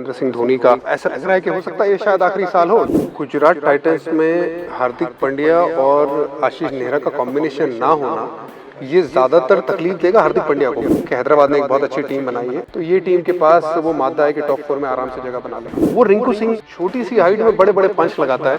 महेंद्र सिंह धोनी का ऐसा लग रहा है कि हो सकता है ये शायद आखिरी साल हो। गुजरात टाइटंस में हार्दिक पांड्या और आशीष नेहरा का कॉम्बिनेशन ना होना ये ज्यादातर तकलीफ देगा हार्दिक पांड्या को कि हैदराबाद ने एक बहुत अच्छी टीम बनाई है, तो ये टीम के पास वो मादा है कि टॉप 4 में आराम से जगह बना ले। वो रिंकू सिंह छोटी सी हाइट में बड़े बड़े पंच लगाता है।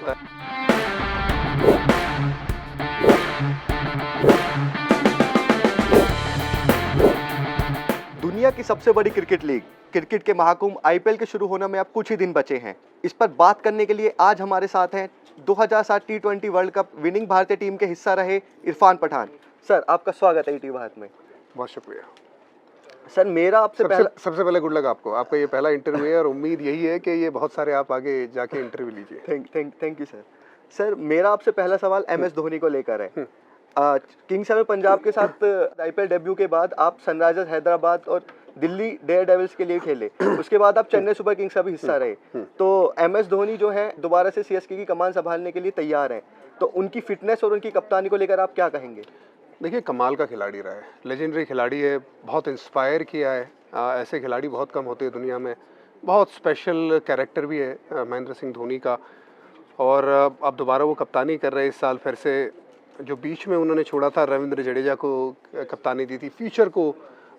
दुनिया की सबसे बड़ी क्रिकेट लीग, क्रिकेट के महाकुंभ आईपीएल के शुरू होने में अब कुछ ही दिन बचे हैं। इस पर बात करने के लिए आज हमारे साथ हैं 2007 टी20 वर्ल्ड कप विनिंग भारतीय टीम के हिस्सा रहे इरफान पठान। सर, आपका स्वागत है ईटी भारत में। बहुत शुक्रिया सर, मेरा आपसे सबसे पहले गुड लक आपको। आपका ये पहला इंटरव्यू है और उम्मीद यही है कि ये बहुत सारे आप आगे जाके इंटरव्यू लीजिए। Thank you sir. सर, मेरा आपसे पहला सवाल एमएस धोनी को लेकर है। किंग्स इलेवन पंजाब के साथ आईपीएल डेब्यू के बाद आप सनराइजर्स हैदराबाद और दिल्ली डेयर डेविल्स के लिए खेले, उसके बाद आप चेन्नई सुपर किंग्स का भी हिस्सा रहे। तो एमएस धोनी जो है दोबारा से सीएसके की कमान संभालने के लिए तैयार हैं, तो उनकी फिटनेस और उनकी कप्तानी को लेकर आप क्या कहेंगे? देखिए, कमाल का खिलाड़ी रहा है, लेजेंडरी खिलाड़ी है, बहुत इंस्पायर किया है। ऐसे खिलाड़ी बहुत कम होते हैं दुनिया में। बहुत स्पेशल कैरेक्टर भी है महेंद्र सिंह धोनी का। और अब दोबारा वो कप्तानी कर रहे हैं इस साल फिर से। जो बीच में उन्होंने छोड़ा था रविंद्र जडेजा को कप्तानी दी थी फ्यूचर को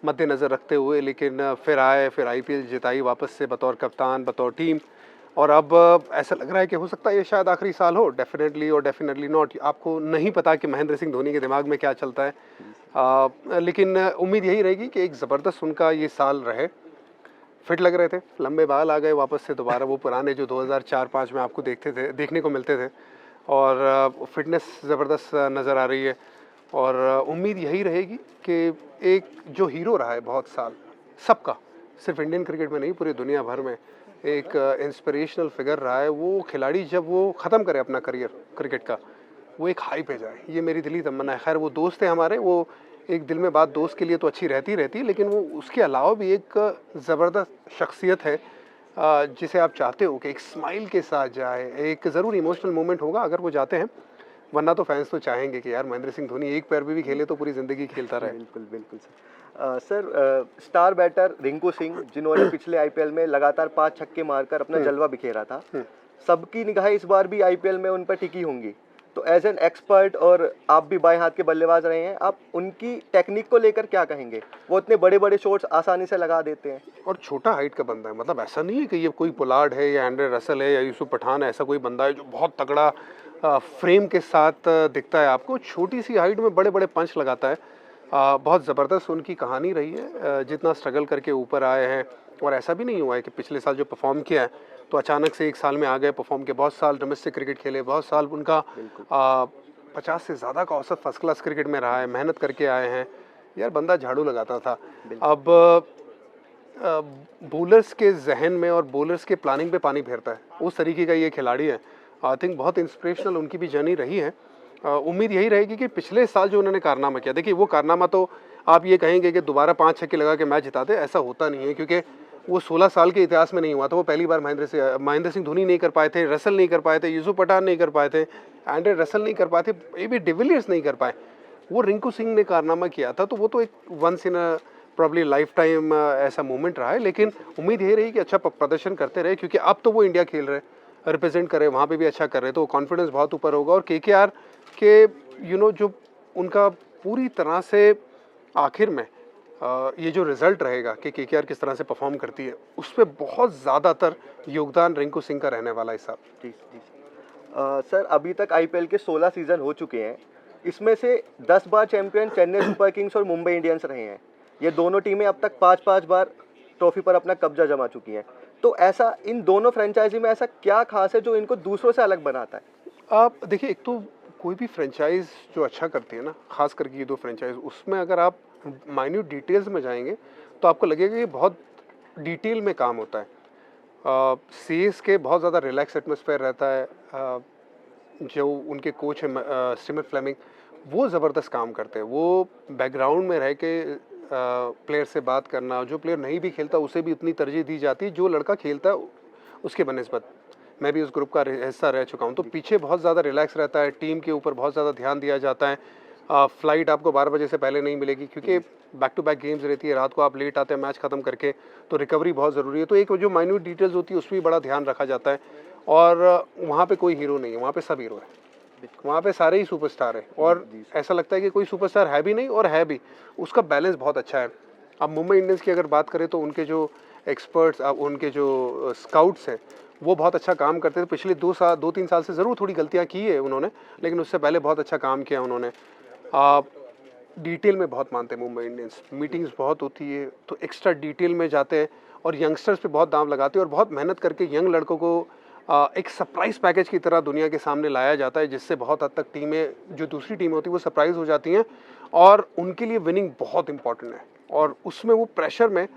मद्देनज़र रखते हुए, लेकिन फिर आए, फिर आईपीएल जिताई वापस से बतौर कप्तान, बतौर टीम। और अब ऐसा लग रहा है कि हो सकता है ये शायद आखिरी साल हो। डेफिनेटली और डेफिनेटली नॉट। आपको नहीं पता कि महेंद्र सिंह धोनी के दिमाग में क्या चलता है, लेकिन उम्मीद यही रहेगी कि एक ज़बरदस्त उनका ये साल रहे। फिट लग रहे थे, लंबे बाल आ गए वापस से दोबारा, वो पुराने जो 2004-05 में आपको देखने को मिलते थे। और फिटनेस ज़बरदस्त नज़र आ रही है। और उम्मीद यही रहेगी कि एक जो हीरो रहा है बहुत साल सबका, सिर्फ इंडियन क्रिकेट में नहीं पूरी दुनिया भर में एक इंस्पिरेशनल फिगर रहा है, वो खिलाड़ी जब वो ख़त्म करे अपना करियर क्रिकेट का, वो एक हाई पे जाए, ये मेरी दिली तमन्ना है। खैर, वो दोस्त है हमारे, वो एक दिल में बात दोस्त के लिए तो अच्छी रहती है, लेकिन वो उसके अलावा भी एक ज़बरदस्त शख्सियत है जिसे आप चाहते हो कि एक स्माइल के साथ जाए। एक ज़रूर इमोशनल मोमेंट होगा अगर वो जाते हैं, वरना तो फैंस तो चाहेंगे कि यार महेंद्र सिंह धोनी एक पैर पे भी खेले तो पूरी ज़िंदगी खेलता रहे। बिल्कुल sir. Star batter Rinku Singh, जिन्होंने पिछले आईपीएल में लगातार 5 छक्के मारकर अपना जलवा बिखेरा था, सबकी निगाहें इस बार भी आईपीएल में उन पर टिकी होंगी। तो एज एन एक्सपर्ट, और आप भी बाएं हाथ के बल्लेबाज रहे हैं, आप उनकी टेक्निक को लेकर क्या कहेंगे? वो इतने बड़े बड़े शॉट्स आसानी से लगा देते हैं और छोटा हाइट का बंदा है। मतलब ऐसा नहीं है कि ये कोई पोलार्ड है या एंड्रे रसल है या यूसुफ पठान है, ऐसा कोई बंदा है जो बहुत तगड़ा फ्रेम के साथ दिखता है आपको। छोटी सी हाइट में बड़े बड़े पंच लगाता है। बहुत ज़बरदस्त उनकी कहानी रही है, जितना स्ट्रगल करके ऊपर आए हैं। और ऐसा भी नहीं हुआ है कि पिछले साल जो परफॉर्म किया है तो अचानक से एक साल में आ गए परफॉर्म के। बहुत साल डोमेस्टिक क्रिकेट खेले, बहुत साल उनका 50 से ज़्यादा का औसत फर्स्ट क्लास क्रिकेट में रहा है, मेहनत करके आए हैं। यार, बंदा झाड़ू लगाता था। अब बॉलर्स के जहन में और बॉलर्स के प्लानिंग पे पानी फेरता है, उस तरीके का ये खिलाड़ी है। आई थिंक बहुत इंस्पिरेशनल उनकी भी जर्नी रही है। उम्मीद यही रहेगी कि पिछले साल जो उन्होंने कारनामा किया, देखिए वो कारनामा तो आप ये कहेंगे कि दोबारा 5 छक्के लगा के मैच जिताते, ऐसा होता नहीं है, क्योंकि वो 16 साल के इतिहास में नहीं हुआ था। वो पहली बार महेंद्र सिंह धोनी नहीं कर पाए थे, रसल नहीं कर पाए थे, यूसुफ पठान नहीं कर पाए थे, एंड्रे रसल नहीं कर पाए थे, ए बी डिविलियर्स नहीं कर पाए। वो रिंकू सिंह ने कारनामा किया था, तो वो तो एक once in probably life time ऐसा मोमेंट रहा है। लेकिन उम्मीद यही रही कि अच्छा प्रदर्शन करते रहे, क्योंकि अब तो वो इंडिया खेल रहे, रिप्रेजेंट कर रहे, वहाँ पे भी अच्छा कर रहे, तो कॉन्फिडेंस बहुत ऊपर होगा। और केकेआर के जो उनका पूरी तरह से आखिर में ये जो रिजल्ट रहेगा कि केकेआर किस तरह से परफॉर्म करती है, उस पर बहुत ज़्यादातर योगदान रिंकू सिंह का रहने वाला है साहब। जी। सर, अभी तक आईपीएल के 16 सीजन हो चुके हैं, इसमें से 10 बार चैंपियन चेन्नई सुपर किंग्स और मुंबई इंडियंस रहे हैं। ये दोनों टीमें अब तक 5-5 बार ट्रॉफी पर अपना कब्जा जमा चुकी हैं। तो ऐसा इन दोनों फ्रेंचाइजी में ऐसा क्या खास है जो इनको दूसरों से अलग बनाता है? आप देखिए, एक तो कोई भी फ्रेंचाइज जो अच्छा करती है ना, खास करके ये 2 फ्रेंचाइज, उसमें अगर आप माइन्यूट डिटेल्स में जाएंगे तो आपको लगेगा कि बहुत डिटेल में काम होता है। सीएसके बहुत ज़्यादा रिलैक्स एटमॉस्फेयर रहता है। जो उनके कोच हैं स्टीवन फ्लेमिंग, वो ज़बरदस्त काम करते हैं। वो बैकग्राउंड में रह के प्लेयर से बात करना, जो प्लेयर नहीं भी खेलता उसे भी उतनी तरजीह दी जाती है जो लड़का खेलता है उसके बनिस्बत। मैं भी उस ग्रुप का हिस्सा रह चुका हूँ, तो पीछे बहुत ज़्यादा रिलैक्स रहता है, टीम के ऊपर बहुत ज़्यादा ध्यान दिया जाता है। फ्लाइट आपको 12 बजे से पहले नहीं मिलेगी, क्योंकि बैक टू बैक गेम्स रहती है, रात को आप लेट आते हैं मैच ख़त्म करके, तो रिकवरी बहुत ज़रूरी है। तो एक जो माइन्यूट डिटेल्स होती है उसमें भी बड़ा ध्यान रखा जाता है। और वहाँ पे कोई हीरो नहीं है, वहाँ पे सब हीरो है, वहाँ पे सारे ही सुपरस्टार है। और ऐसा लगता है कि कोई सुपरस्टार है भी नहीं और है भी, उसका बैलेंस बहुत अच्छा है। अब मुंबई इंडियंस की अगर बात करें तो उनके जो एक्सपर्ट्स, अब उनके जो स्काउट्स हैं वो बहुत अच्छा काम करते थे। पिछले 2-3 साल से ज़रूर थोड़ी गलतियाँ की है उन्होंने, लेकिन उससे पहले बहुत अच्छा काम किया उन्होंने। डिटेल में बहुत मानते हैं मुंबई इंडियंस, मीटिंग्स बहुत होती है तो एक्स्ट्रा डिटेल में जाते हैं और यंगस्टर्स पे बहुत दांव लगाते हैं और बहुत मेहनत करके यंग लड़कों को एक सरप्राइज पैकेज की तरह दुनिया के सामने लाया जाता है, जिससे बहुत हद तक टीमें, जो दूसरी टीमें होती है वो सरप्राइज हो जाती हैं और उनके लिए विनिंग बहुत इंपॉर्टेंट है। और उसमें वो प्रेशर में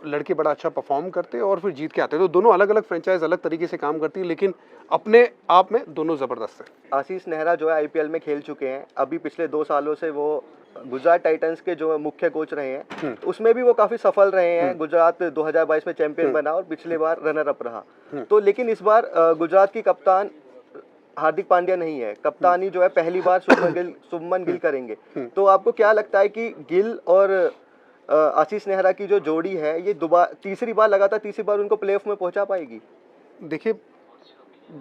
लड़के बड़ा अच्छा परफॉर्म करते हैं और फिर जीत के आते हैं। तो दोनों अलग अलग फ्रेंचाइज अलग तरीके से काम करती है, लेकिन अपने आप में दोनों ज़बरदस्त है। आशीष नेहरा जो है आईपीएल में खेल चुके हैं, अभी पिछले 2 सालों से वो गुजरात टाइटंस के जो मुख्य कोच रहे हैं, उसमें भी वो काफी सफल रहे हैं। गुजरात 2022 में चैंपियन बना और पिछले बार रनर अप रहा। तो लेकिन इस बार गुजरात की कप्तान हार्दिक पांड्या नहीं है, कप्तानी जो है पहली बार शुभमन गिल करेंगे। तो आपको क्या लगता है कि गिल और आशीष नेहरा की जो जोड़ी है ये तीसरी बार उनको प्लेऑफ में पहुंचा पाएगी? देखिए,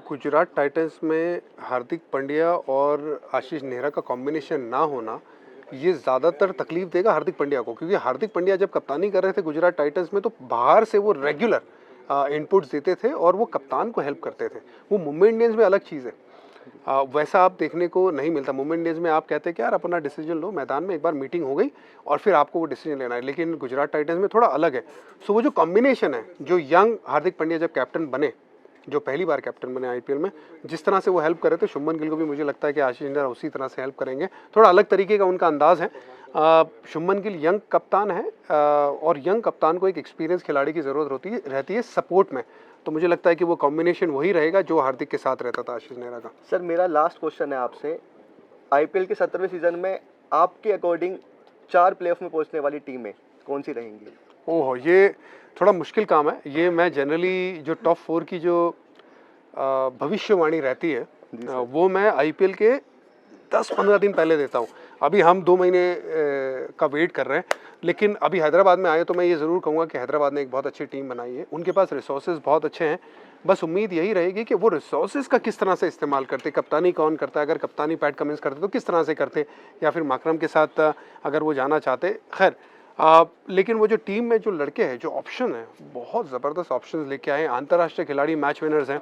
गुजरात टाइटंस में हार्दिक पांड्या और आशीष नेहरा का कॉम्बिनेशन ना होना ये ज़्यादातर तकलीफ देगा हार्दिक पांड्या को, क्योंकि हार्दिक पांड्या जब कप्तानी कर रहे थे गुजरात टाइटंस में तो बाहर से वो रेगुलर इनपुट्स देते थे और वो कप्तान को हेल्प करते थे। वो मुंबई इंडियंस में अलग चीज़ है, वैसा आप देखने को नहीं मिलता। मुंबई इंडियंस में आप कहते हैं कि यार अपना डिसीजन लो, मैदान में एक बार मीटिंग हो गई और फिर आपको वो डिसीजन लेना है, लेकिन गुजरात टाइटंस में थोड़ा अलग है। सो वो जो कॉम्बिनेशन है, जो यंग हार्दिक पांड्या जब कैप्टन बने, जो पहली बार कैप्टन बने आईपीएल में, जिस तरह से वो हेल्प कर रहे थे, शुभमन गिल को भी मुझे लगता है कि आशीष नेहरा उसी तरह से हेल्प करेंगे। थोड़ा अलग तरीके का उनका अंदाज है। शुभमन गिल यंग कप्तान है और यंग कप्तान को एक एक्सपीरियंस खिलाड़ी की ज़रूरत रहती है सपोर्ट में। तो मुझे लगता है कि वो कॉम्बिनेशन वही रहेगा जो हार्दिक के साथ रहता था आशीष नेहरा का। सर मेरा लास्ट क्वेश्चन है आपसे, आईपीएल के 17वें सीजन में आपके अकॉर्डिंग 4 प्लेऑफ में पहुंचने वाली टीमें कौन सी रहेंगी? ओहो, ये थोड़ा मुश्किल काम है। ये मैं जनरली जो टॉप 4 की जो भविष्यवाणी रहती है वो मैं आईपीएल के 10-15 दिन पहले देता हूँ। अभी हम 2 महीने का वेट कर रहे हैं, लेकिन अभी हैदराबाद में आए तो मैं ये ज़रूर कहूँगा कि हैदराबाद ने एक बहुत अच्छी टीम बनाई है, उनके पास रिसोर्सेज बहुत अच्छे हैं। बस उम्मीद यही रहेगी कि वो रिसोर्सेज का किस तरह से इस्तेमाल करते, कप्तानी कौन करता है, अगर कप्तानी पैट कमिंस करते तो किस तरह से करते, या फिर माकरम के साथ अगर वो जाना चाहते। खैर, लेकिन वो जो टीम में जो लड़के हैं, जो ऑप्शन है, बहुत ज़बरदस्त ऑप्शन लेके आए हैं। अंतर्राष्ट्रीय खिलाड़ी, मैच विनर्स हैं।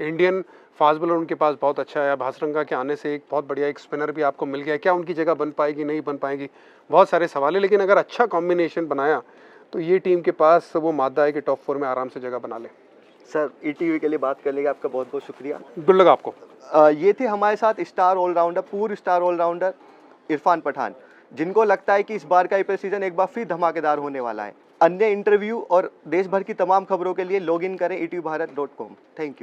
इंडियन फास्ट बॉलर उनके पास बहुत अच्छा है। अब हासरंगा के आने से एक बहुत बढ़िया एक स्पिनर भी आपको मिल गया है। क्या उनकी जगह बन पाएगी, नहीं बन पाएगी, बहुत सारे सवाल है, लेकिन अगर अच्छा कॉम्बिनेशन बनाया तो ये टीम के पास वो मादा है कि टॉप 4 में आराम से जगह बना ले। सर ईटीवी के लिए बात करने के लिए आपका बहुत बहुत शुक्रिया। गुड लक आपको। ये थे हमारे साथ पूर्व स्टार ऑलराउंडर इरफान पठान, जिनको लगता है कि इस बार का आईपीएल सीजन एक बार फिर धमाकेदार होने वाला है। अन्य इंटरव्यू और देश भर की तमाम खबरों के लिए लॉग इन करें etvbharat.com। Thank you.